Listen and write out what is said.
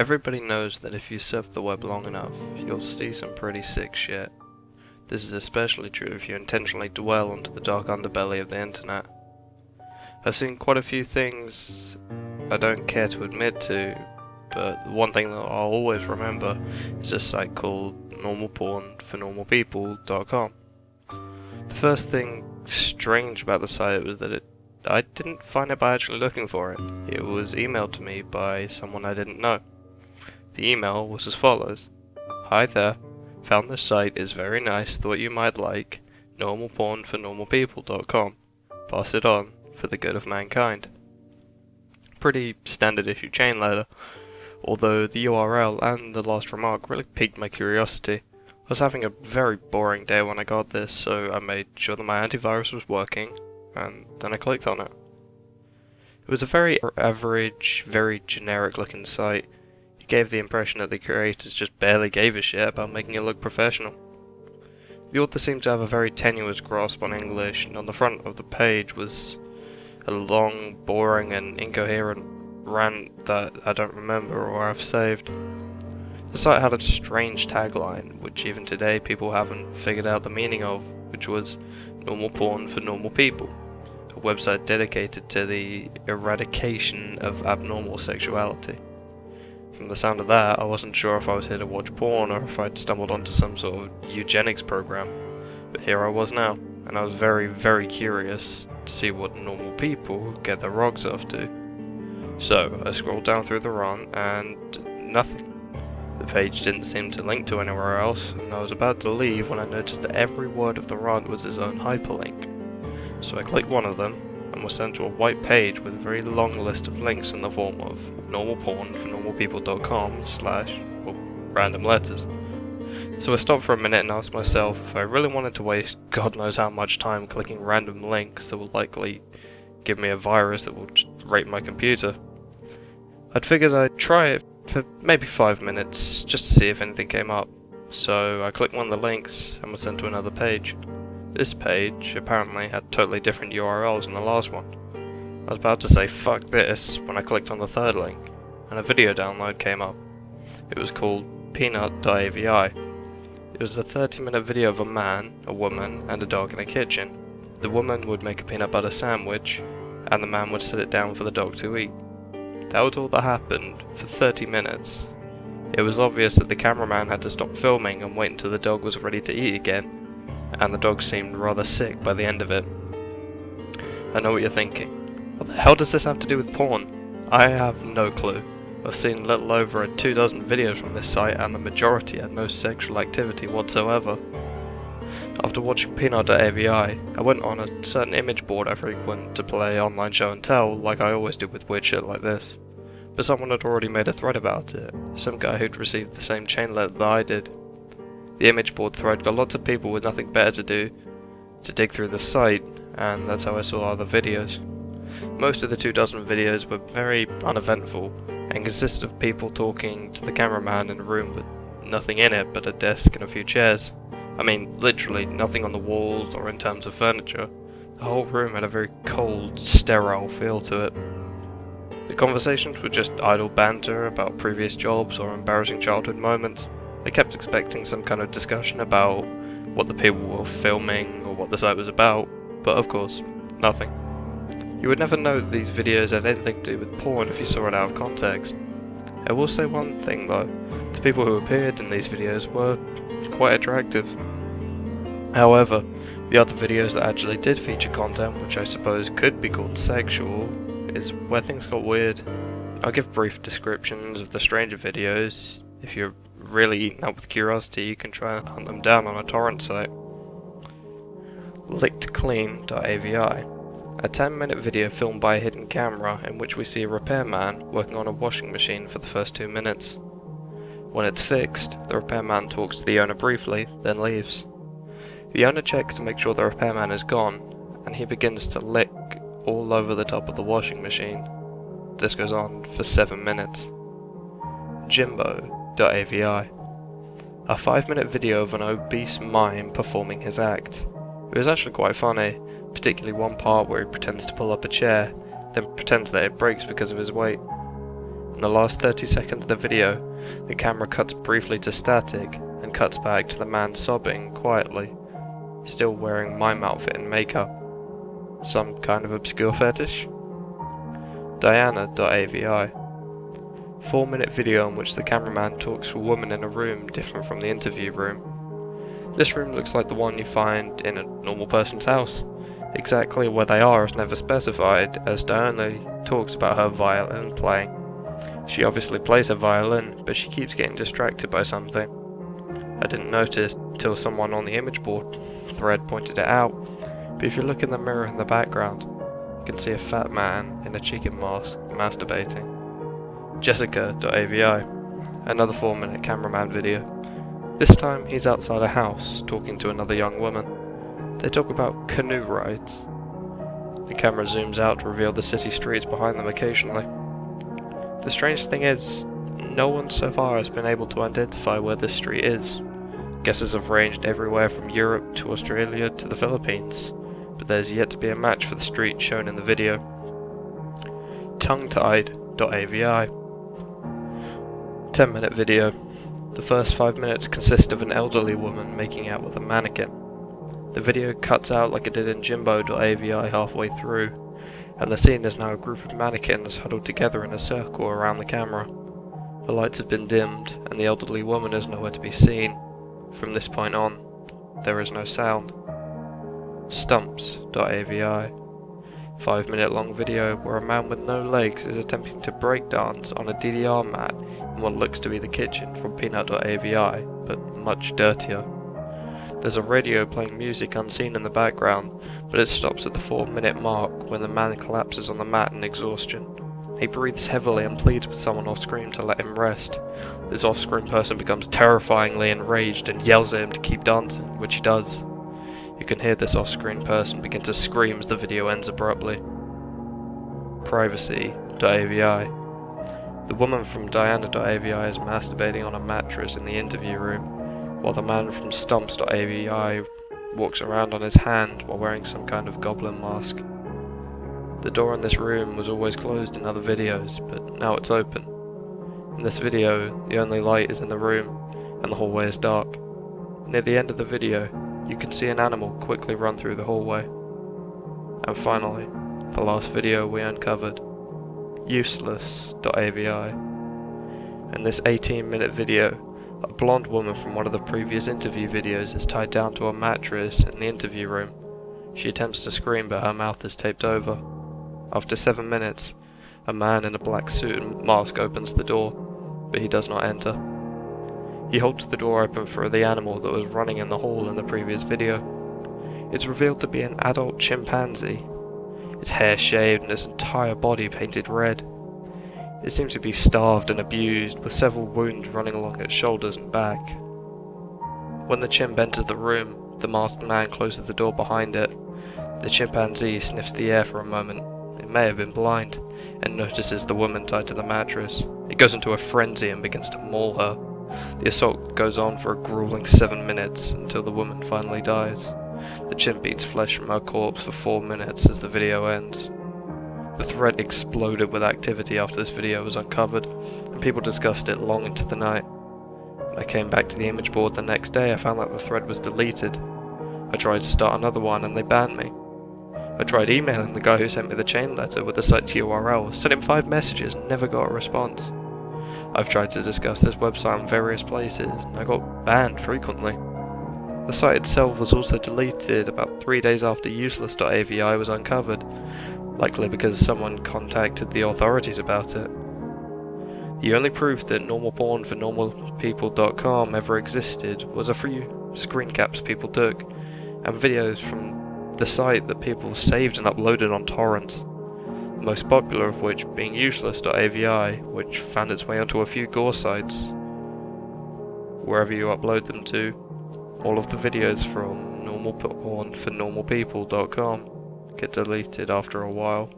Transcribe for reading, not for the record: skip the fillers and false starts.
Everybody knows that if you surf the web long enough, you'll see some pretty sick shit. This is especially true if you intentionally dwell onto the dark underbelly of the internet. I've seen quite a few things I don't care to admit to, but the one thing that I'll always remember is a site called normalpornfornormalpeople.com. The first thing strange about the site was that I didn't find it by actually looking for it. It was emailed to me by someone I didn't know. The email was as follows: "Hi there, found this site is very nice, thought you might like, normalpornfornormalpeople.com. Pass it on, for the good of mankind." Pretty standard issue chain letter, although the URL and the last remark really piqued my curiosity. I was having a very boring day when I got this, so I made sure that my antivirus was working, and then I clicked on it. It was a very average, very generic looking site. It gave the impression that the creators just barely gave a shit about making it look professional. The author seemed to have a very tenuous grasp on English, and on the front of the page was a long, boring and incoherent rant that I don't remember or have saved. The site had a strange tagline, which even today people haven't figured out the meaning of, which was "Normal Porn for Normal People," a website dedicated to the eradication of abnormal sexuality. From the sound of that, I wasn't sure if I was here to watch porn or if I'd stumbled onto some sort of eugenics program, but here I was now, and I was very, very curious to see what normal people get their rogs off to. So, I scrolled down through the run, and nothing. The page didn't seem to link to anywhere else, and I was about to leave when I noticed that every word of the run was its own hyperlink. So I clicked one of them, and was sent to a white page with a very long list of links in the form of normalpornfornormalpeople.com / random letters. So I stopped for a minute and asked myself if I really wanted to waste God knows how much time clicking random links that will likely give me a virus that will just rape my computer. I'd figured I'd try it for maybe 5 minutes, just to see if anything came up. So I clicked one of the links and was sent to another page. This page apparently had totally different URLs than the last one. I was about to say fuck this when I clicked on the third link, and a video download came up. It was called peanut.avi. It was a 30-minute video of a man, a woman, and a dog in a kitchen. The woman would make a peanut butter sandwich, and the man would set it down for the dog to eat. That was all that happened for 30 minutes. It was obvious that the cameraman had to stop filming and wait until the dog was ready to eat again, and the dog seemed rather sick by the end of it. I know what you're thinking. What the hell does this have to do with porn? I have no clue. I've seen little over 24 videos from this site, and the majority had no sexual activity whatsoever. After watching peanut.avi, I went on a certain image board I frequent to play online show and tell, like I always do with weird shit like this. But someone had already made a thread about it, some guy who'd received the same chain letter that I did. The image board thread got lots of people with nothing better to do to dig through the site, and that's how I saw other videos. Most of the 24 videos were very uneventful, and consisted of people talking to the cameraman in a room with nothing in it but a desk and a few chairs. I mean, literally nothing on the walls or in terms of furniture. The whole room had a very cold, sterile feel to it. The conversations were just idle banter about previous jobs or embarrassing childhood moments. I kept expecting some kind of discussion about what the people were filming or what the site was about, but of course, nothing. You would never know that these videos had anything to do with porn if you saw it out of context. I will say one thing though, the people who appeared in these videos were quite attractive. However, the other videos that actually did feature content which I suppose could be called sexual is where things got weird. I'll give brief descriptions of the stranger videos. If you're really eaten up with curiosity, you can try and hunt them down on a torrent site. Lickedclean.avi, a 10-minute video filmed by a hidden camera in which we see a repairman working on a washing machine for the first 2 minutes. When it's fixed, the repairman talks to the owner briefly, then leaves. The owner checks to make sure the repairman is gone, and he begins to lick all over the top of the washing machine. This goes on for 7 minutes. Jimbo.avi, a 5-minute video of an obese mime performing his act. It was actually quite funny, particularly one part where he pretends to pull up a chair, then pretends that it breaks because of his weight. In the last 30 seconds of the video, the camera cuts briefly to static and cuts back to the man sobbing quietly, still wearing mime outfit and makeup. Some kind of obscure fetish? Diana.avi. 4-minute video in which the cameraman talks to a woman in a room different from the interview room. This room looks like the one you find in a normal person's house. Exactly where they are is never specified, as Diana talks about her violin playing. She obviously plays her violin, but she keeps getting distracted by something. I didn't notice till someone on the image board thread pointed it out, but if you look in the mirror in the background, you can see a fat man in a chicken mask masturbating. Jessica.avi. Another 4-minute cameraman video. This time he's outside a house talking to another young woman. They talk about canoe rides. The camera zooms out to reveal the city streets behind them occasionally. The strange thing is, no one so far has been able to identify where this street is. Guesses have ranged everywhere from Europe to Australia to the Philippines, but there's yet to be a match for the street shown in the video. Tongue-tied.avi. 10-minute video. The first 5 minutes consist of an elderly woman making out with a mannequin. The video cuts out like it did in Jimbo.avi halfway through, and the scene is now a group of mannequins huddled together in a circle around the camera. The lights have been dimmed, and the elderly woman is nowhere to be seen. From this point on, there is no sound. Stumps.avi. 5-minute long video where a man with no legs is attempting to breakdance on a DDR mat in what looks to be the kitchen from Peanut.avi, but much dirtier. There's a radio playing music unseen in the background, but it stops at the 4-minute mark when the man collapses on the mat in exhaustion. He breathes heavily and pleads with someone off-screen to let him rest. This off-screen person becomes terrifyingly enraged and yells at him to keep dancing, which he does. You can hear this off-screen person begin to scream as the video ends abruptly. Privacy.avi. The woman from Diana.avi is masturbating on a mattress in the interview room, while the man from Stumps.avi walks around on his hand while wearing some kind of goblin mask. The door in this room was always closed in other videos, but now it's open. In this video, the only light is in the room, and the hallway is dark. Near the end of the video, you can see an animal quickly run through the hallway. And finally, the last video we uncovered, useless.avi. In this 18-minute video, a blonde woman from one of the previous interview videos is tied down to a mattress in the interview room. She attempts to scream, but her mouth is taped over. After 7 minutes, a man in a black suit and mask opens the door, but he does not enter. He holds the door open for the animal that was running in the hall in the previous video. It's revealed to be an adult chimpanzee. Its hair shaved and its entire body painted red. It seems to be starved and abused, with several wounds running along its shoulders and back. When the chimp enters the room, the masked man closes the door behind it. The chimpanzee sniffs the air for a moment. It may have been blind, and notices the woman tied to the mattress. It goes into a frenzy and begins to maul her. The assault goes on for a grueling 7 minutes until the woman finally dies. The chimp eats flesh from her corpse for 4 minutes as the video ends. The thread exploded with activity after this video was uncovered, and people discussed it long into the night. When I came back to the image board the next day, I found that the thread was deleted. I tried to start another one and they banned me. I tried emailing the guy who sent me the chain letter with the site's URL, sent him 5 messages and never got a response. I've tried to discuss this website in various places, and I got banned frequently. The site itself was also deleted about 3 days after useless.avi was uncovered, likely because someone contacted the authorities about it. The only proof that normal porn for normalpeople.com ever existed was a few screen caps people took, and videos from the site that people saved and uploaded on torrents. The most popular of which being useless.avi, which found its way onto a few gore sites. Wherever you upload them to, all of the videos from normal porn for normalpeople.com get deleted after a while.